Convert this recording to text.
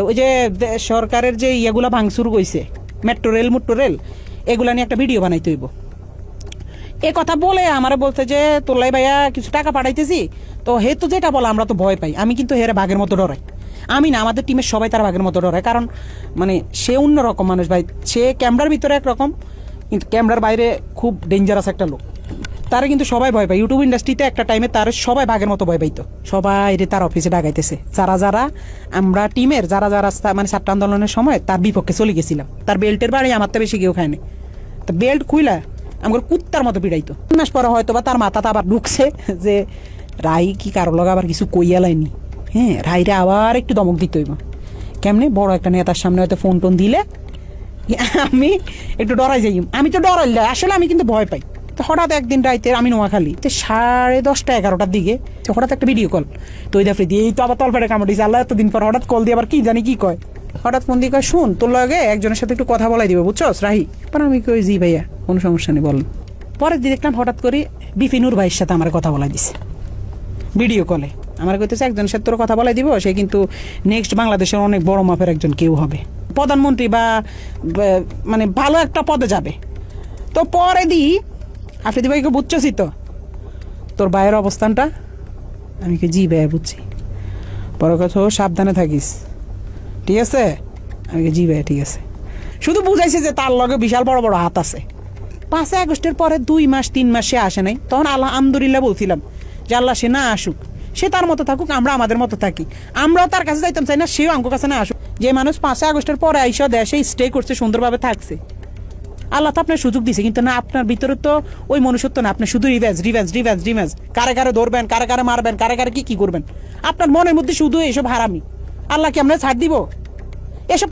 ওই যে সরকারের যে ইয়েগুলা ভাঙচুর কইছে মেট্রো রেল এগুলা নিয়ে একটা ভিডিও বানাইতে হইব। এ কথা বলে আমারে বলতে যে তোলাই ভাইয়া কিছু টাকা পাঠাইতেছি, তো হে তো যেটা বলে আমরা তো ভয় পাই। আমি কিন্তু হেরে বাঘের মতো ডরাই। আমি না, আমাদের টিমের সবাই তার বাঘের মতো ডরায়, কারণ মানে সে অন্যরকম মানুষ ভাই। সে ক্যামেরার ভিতরে একরকম, কিন্তু ক্যামেরার বাইরে খুব ডেঞ্জারাস একটা লোক। তারা কিন্তু সবাই ভয় পায়। ইউটিউব ইন্ডাস্ট্রিতে একটা টাইমে তার সবাই বাঘের মতো ভয় পাইতো। সবাই তার অফিসে ডাকাইতেছে, যারা আমরা টিমের যারা মানে ছাত্র আন্দোলনের সময় তার বিপক্ষে চলে গেছিলাম। তার বেল্টের বাড়ি আমার তো বেশি কেউ খায়নি, তো বেল্ট খুইলা আমার কুত্তার মতো পিড়াইতো। 3 মাস পরে হয়তো বা তার মাথাটা আবার ঢুকছে যে রাই কি কারো লগে আবার কিছু কইয়া লাইনি। হ্যাঁ, রাইরে আবার একটু দমক দিতে হইব। কেমনে বড় একটা নেতার সামনে হয়তো ফোন টোন দিলে আমি একটু ডরাই যাই। আমি তো ডরাইলে আসলে আমি কিন্তু ভয় পাই। তো হঠাৎ একদিন রাইতে আমি নোয়াখালী 10:30 11টার দিকে হঠাৎ একটা ভিডিও কল, তো ওই দাফে দিয়ে এই তো আবার তলপেটে কামড় দিয়েছে। আল্লাহ এতদিন পর হঠাৎ কল দিয়ে আবার কি জানি কি কয়, হঠাৎ ফোন দিয়ে কয় শুন তোর লগে একজনের সাথে একটু কথা বলাই দিবে, বুঝছস রাহি? পর আমি কই জি ভাইয়া, কোনো সমস্যা নেই বলেন। পরের দিন দেখলাম হঠাৎ করে বিপিনুর ভাইয়ের সাথে আমার কথা বলাই দিছে ভিডিও কলে। আমার কইতেছে একজনের সাথে তোর কথা বলাই দিব, সে কিন্তু নেক্সট বাংলাদেশের অনেক বড় মাপের একজন কেউ হবে, প্রধানমন্ত্রী বা মানে ভালো একটা পদে যাবে। তো পরে দিই আফ্রিদি ভাইকে বুঝছি তো তোর ভাইয়ের অবস্থানটা? আমি কি জি ভাইয়া বুঝছি। পরে কথা সাবধানে থাকিস, ঠিক আছে? আমি কি জি ভাইয়া ঠিক আছে। শুধু বুঝাইছে যে তার লগে বিশাল বড় বড় হাত আছে। 5 আগস্টের পরে 2 মাস 3 মাস সে আসে নাই, তখন আলহামদুলিল্লাহ বলছিলাম যে আল্লাহ সে না আসুক, সে তার মতো থাকুক, আমরা আমাদের মতো থাকি। আমরাও তার কাছে যাইতাম চাই না, সেও আমার কাছে না আসুক। যে মানুষ 5 আগস্টের পরে আইসা দেশে স্টে করছে, সুন্দরভাবে থাকছে, আল্লাহ তো আপনার সুযোগ দিছে, কিন্তু না আপনার ভিতরে তো ওই মনুষ্যত্ব না। আপনি শুধু রিভেঞ্জ, কারে কারে ধরবেন, কারে কারে মারবেন, কারে কারে কি করবেন, আপনার মনের মধ্যে শুধু এসব হারামি। আল্লাহ কি আমরা ছাড় দিব? এসব